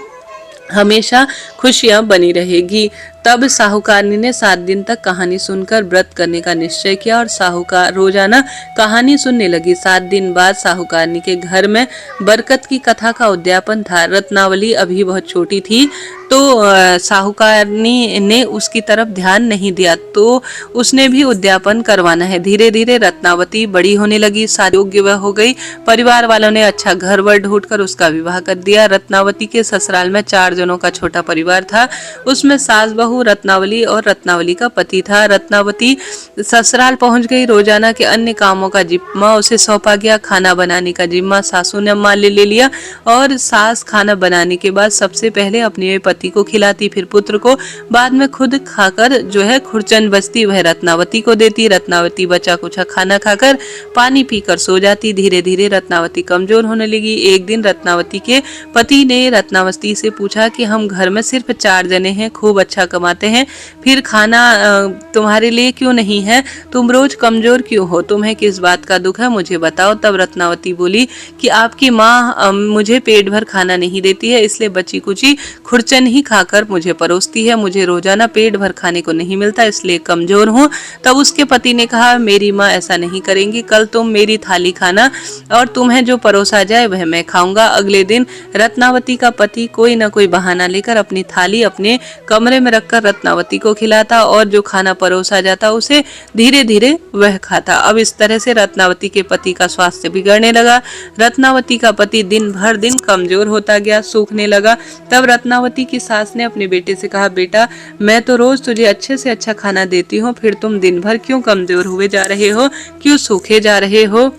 हमेशा खुशियां बनी रहेगी। तब साहूकारनी ने 7 दिन तक कहानी सुनकर व्रत करने का निश्चय किया और साहूकार रोजाना कहानी सुनने लगी। 7 दिन बाद साहूकारनी के घर में बरकत की कथा का उद्यापन था। रत्नावली अभी बहुत छोटी थी तो साहूकारनी ने उसकी तरफ ध्यान नहीं दिया, तो उसने भी उद्यापन करवाना है। धीरे धीरे रत्नावती बड़ी होने लगी, शादी योग्य हो गई। परिवार वालों ने अच्छा घर वर ढूंढकर उसका विवाह कर दिया। रत्नावती के ससुराल में 4 जनों का छोटा परिवार था। उसमें सास बहू, रत्नावली और रत्नावली का पति था। रत्नावती ससुराल पहुंच गई। रोजाना के अन्य कामों का जिम्मा उसे सौंपा गया। खाना बनाने का जिम्मा सासू ने मान ले लिया और सास खाना बनाने के बाद सबसे पहले अपने पति को खिलाती, फिर पुत्र को, बाद में खुद खाकर जो है खुरचन बचती वह रत्नावती को देती। रत्नावती बचा कुचा खाना खाकर पानी पीकर सो जाती। धीरे धीरे रत्नावती कमजोर होने लगी। एक दिन रत्नावती के पति ने रत्नावती से पूछा कि हम घर में सिर्फ 4 जने हैं, खूब अच्छा कमाते हैं, फिर खाना तुम्हारे लिए क्यों नहीं है? तुम रोज कमजोर क्यों हो? तुम्हें किस बात का दुख है, मुझे बताओ। तब रत्नावती बोली कि आपकी माँ मुझे पेट भर खाना नहीं देती है, इसलिए बची कुची खुरचन ही खाकर मुझे परोसती है। मुझे रोजाना पेट भर खाने को नहीं मिलता, इसलिए कमजोर हूँ। तब उसके पति ने कहा, मेरी माँ ऐसा नहीं करेंगी, कल तुम मेरी थाली खाना और तुम्हें जो परोसा जाए वह मैं खाऊंगा। अगले दिन रत्नावती का पति कोई न कोई बहाना लेकर अपनी थाली अपने कमरे में रखकर कर रत्नावती को खिलाता और जो खाना परोसा जाता उसे धीरे धीरे वह खाता। अब इस तरह से रत्नावती के पति का स्वास्थ्य बिगड़ने लगा। रत्नावती का पति दिन भर दिन कमजोर होता गया, सूखने लगा। तब रत्नावती की सास ने अपने बेटे से कहा, बेटा मैं तो रोज तुझे अच्छे से अच्छा खाना देती हूँ, फिर तुम दिन भर क्यों कमजोर हुए जा रहे हो, क्यों सूखे जा रहे हो।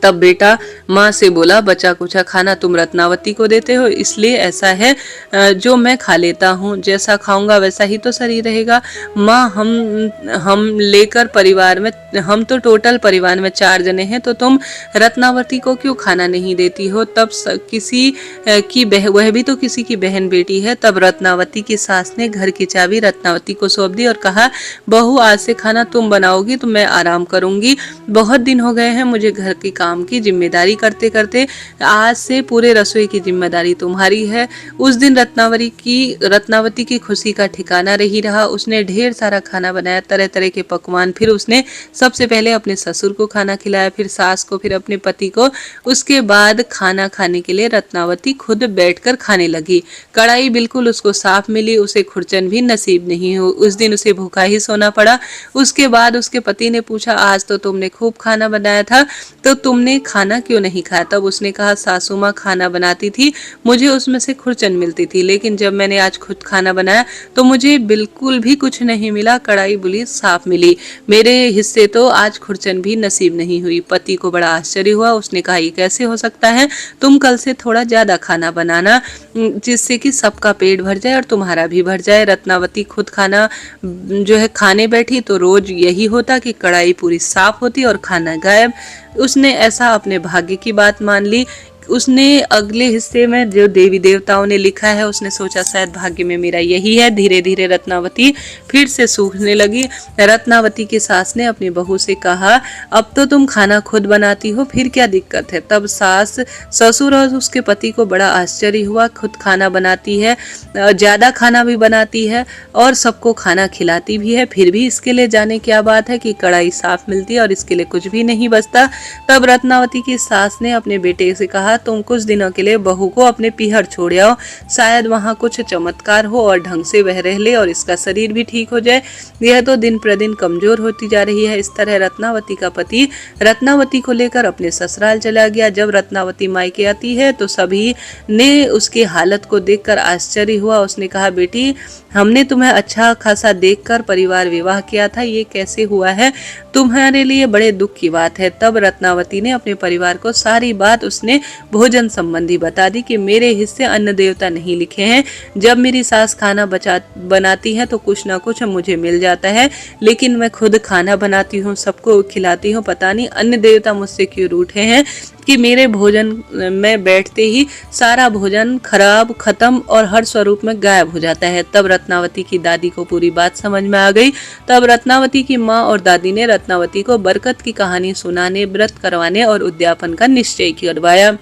तब बेटा माँ से बोला, बचा कुचा खाना तुम रत्नावती को देते हो, इसलिए ऐसा है, जो मैं खा लेता हूँ, जैसा खाऊंगा वैसा ही तो शरीर रहेगा। माँ हम लेकर परिवार में, हम तो टोटल परिवार में 4 जने हैं, तो तुम रत्नावती को क्यों खाना नहीं देती हो। तब किसी की वह भी तो किसी की बहन बेटी है। तब रत्नावती की सास ने घर की चाबी रत्नावती को सौंप दी और कहा, बहू आज से खाना तुम बनाओगी तो मैं आराम करूंगी। बहुत दिन हो गए हैं मुझे घर की काम की जिम्मेदारी करते करते, आज से पूरे रसोई की जिम्मेदारी तुम्हारी है। उस दिन रत्नावती की खुशी का ठिकाना नहीं रहा। उसने ढेर सारा खाना बनाया, तरह तरह के पकवान। फिर उसने सबसे पहले अपने ससुर को खाना खिलाया, फिर सास को, फिर अपने पति को। उसके बाद खाना खाने के लिए रत्नावती खुद बैठकर खाने लगी। कढ़ाई बिल्कुल उसको साफ मिली, उसे खुरचन भी नसीब नहीं हो। उस दिन उसे भूखा ही सोना पड़ा। उसके बाद उसके पति ने पूछा, आज तो तुमने खूब खाना बनाया था, तो तुमने खाना क्यों नहीं खाया। तब उसने कहा, सासू माँ खाना बनाती थी, मुझे उसमें से खुरचन मिलती थी, लेकिन जब मैंने आज खुद खाना बनाया तो मुझे बिल्कुल भी कुछ नहीं मिला, कढ़ाई बुली साफ मिली, मेरे हिस्से तो आज खुरचन भी नसीब नहीं हुई। पति को बड़ा आश्चर्य हुआ। उसने कहा, ये कैसे हो सकता है, तुम कल से थोड़ा ज्यादा खाना बनाना, जिससे कि सबका पेट भर जाए और तुम्हारा भी भर जाए। रत्नावती खुद खाना जो है खाने बैठी तो रोज यही होता कि कढ़ाई पूरी साफ होती और खाना गायब। उसने ऐसा अपने भाग्य की बात मान ली। उसने अगले हिस्से में जो देवी देवताओं ने लिखा है, उसने सोचा शायद भाग्य में मेरा यही है। धीरे धीरे रत्नावती फिर से सूखने लगी। रत्नावती की सास ने अपनी बहू से कहा, अब तो तुम खाना खुद बनाती हो, फिर क्या दिक्कत है। तब सास, ससुर और उसके पति को बड़ा आश्चर्य हुआ। खुद खाना बनाती है, ज्यादा खाना भी बनाती है और सबको खाना खिलाती भी है, फिर भी इसके लिए जाने क्या बात है कि कढ़ाई साफ मिलती है और इसके लिए कुछ भी नहीं बचता। तब रत्नावती की सास ने अपने बेटे से कहा, तुम कुछ दिनों के लिए बहू को अपने पीहर छोड़ आओ, शायद वहां कुछ चमत्कार हो और ढंग से वह रह ले और इसका शरीर भी ठीक हो जाए। यह तो दिन प्रतिदिन कमजोर होती जा रही है। इस तरह रत्नावती का पति रत्नावती को लेकर अपने ससुराल चला गया। जब रत्नावती मायके आती है तो सभी ने उसकी हालत को देखकर आश्चर्य हुआ। उसने कहा, बेटी हमने तुम्हें अच्छा खासा देखकर परिवार विवाह किया था, ये कैसे हुआ है, तुम्हारे लिए बड़े दुख की बात है। तब रत्नावती ने अपने परिवार को सारी बात उसने भोजन संबंधी बता दी कि मेरे हिस्से अन्न देवता नहीं लिखे हैं। जब मेरी सास खाना बनाती है तो कुछ ना कुछ मुझे मिल जाता है, लेकिन मैं खुद खाना बनाती हूँ, सबको खिलाती हूँ, पता नहीं अन्न देवता मुझसे क्यों रूठे हैं कि मेरे भोजन में बैठते ही सारा भोजन खराब, खत्म और हर स्वरूप में गायब हो जाता है। तब रत्नावती की दादी को पूरी बात समझ में आ गई। तब रत्नावती की माँ और दादी ने रत्नावती को बरकत की कहानी सुनाने, व्रत करवाने और उद्यापन का निश्चय करवाया।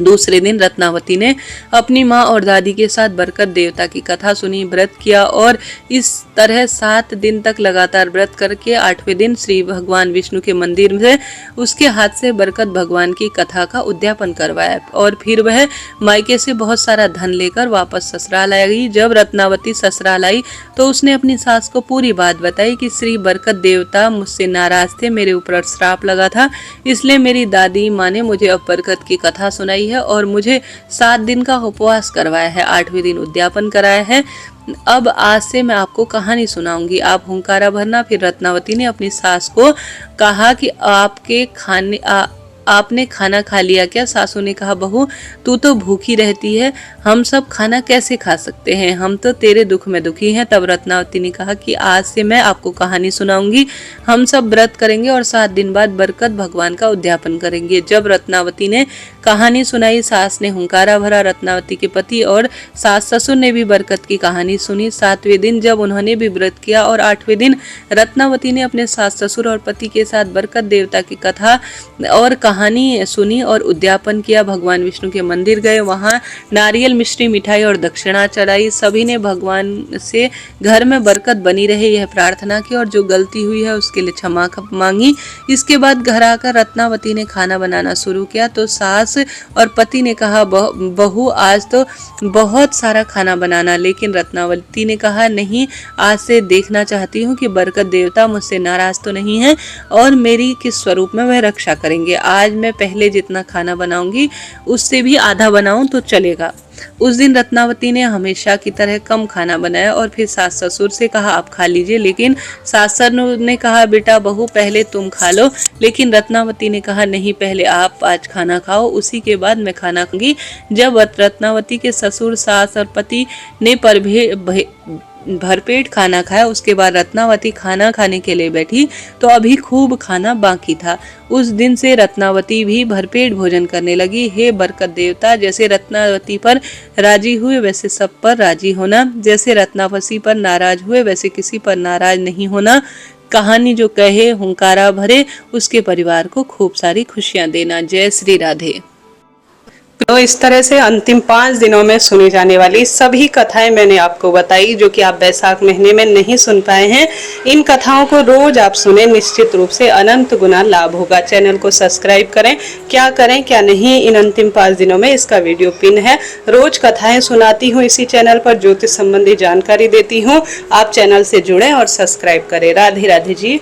दूसरे दिन रत्नावती ने अपनी माँ और दादी के साथ बरकत देवता की कथा सुनी, व्रत किया और इस तरह 7 दिन तक लगातार व्रत करके 8वें दिन श्री भगवान विष्णु के मंदिर में उसके हाथ से बरकत भगवान की कथा का उद्यापन करवाया और फिर वह मायके से बहुत सारा धन लेकर वापस ससुराल आई। जब रत्नावती ससुराल आई तो उसने अपनी सास को पूरी बात बताई कि श्री बरकत देवता मुझसे नाराज थे, मेरे ऊपर श्राप लगा था, इसलिए मेरी दादी माँ ने मुझे अब बरकत की कथा सुनाई है और मुझे 7 दिन का उपवास करवाया है, 8वें दिन उद्यापन कराया है। अब आज से मैं आपको कहानी सुनाऊंगी, आप हुंकारा भरना। फिर रत्नावती ने अपनी सास को कहा कि आपने खाना खा लिया क्या। सासू ने कहा, बहू तू तो भूखी रहती है, हम सब खाना कैसे खा सकते हैं, हम तो तेरे दुख में दुखी हैं। तब रत्नावती ने कहा कि आज से मैं आपको कहानी सुनाऊंगी, हम सब व्रत करेंगे और 7 दिन बाद बरकत भगवान का उद्यापन करेंगे। जब रत्नावती ने कहानी सुनाई, सास ने हुंकारा भरा। रत्नावती के पति और सास ससुर ने भी बरकत की कहानी सुनी। 7वें दिन जब उन्होंने भी व्रत किया और 8वें दिन रत्नावती ने अपने सास ससुर और पति के साथ बरकत देवता की कथा और कहानी सुनी और उद्यापन किया। भगवान विष्णु के मंदिर गए, वहाँ नारियल मिश्री मिठाई और दक्षिणा चढ़ाई। सभी ने भगवान से घर में बरकत बनी रहे यह प्रार्थना की और जो गलती हुई है उसके लिए क्षमा मांगी। इसके बाद घर आकर रत्नावती ने खाना बनाना शुरू किया तो सास और पति ने कहा बहू आज तो बहुत सारा खाना बनाना, लेकिन रत्नावती ने कहा नहीं, आज से देखना चाहती हूँ कि बरकत देवता मुझसे नाराज तो नहीं है और मेरी किस स्वरूप में वह रक्षा करेंगे। आज मैं पहले जितना खाना बनाऊंगी उससे भी आधा बनाऊं तो चलेगा। उस दिन रत्नावती ने हमेशा की तरह कम खाना बनाया और फिर सास ससुर से कहा आप खा लीजिए, लेकिन सास ससुर ने कहा बेटा बहू पहले तुम खा लो, लेकिन रत्नावती ने कहा नहीं, पहले आप आज खाना खाओ, उसी के बाद मैं खाना खाऊंगी। जब रत्नावती के ससुर सास और पति ने भरपेट खाना खाया, उसके बाद रत्नावती खाना खाने के लिए बैठी तो अभी खूब खाना बाकी था। उस दिन से रत्नावती भी भरपेट भोजन करने लगी। हे बरकत देवता, जैसे रत्नावती पर राजी हुए वैसे सब पर राजी होना, जैसे रत्नावती पर नाराज हुए वैसे किसी पर नाराज नहीं होना। कहानी जो कहे हुंकारा भरे उसके परिवार को खूब सारी खुशियां देना। जय श्री राधे। तो इस तरह से अंतिम 5 दिनों में सुनी जाने वाली सभी कथाएं मैंने आपको बताई जो कि आप बैसाख महीने में नहीं सुन पाए हैं। इन कथाओं को रोज आप सुने, निश्चित रूप से अनंत गुना लाभ होगा। चैनल को सब्सक्राइब करें, क्या करें क्या नहीं इन अंतिम 5 दिनों में इसका वीडियो पिन है। रोज कथाएं सुनाती हूँ इसी चैनल पर, ज्योतिष संबंधी जानकारी देती हूँ। आप चैनल से जुड़ें और सब्सक्राइब करें। राधे राधे जी।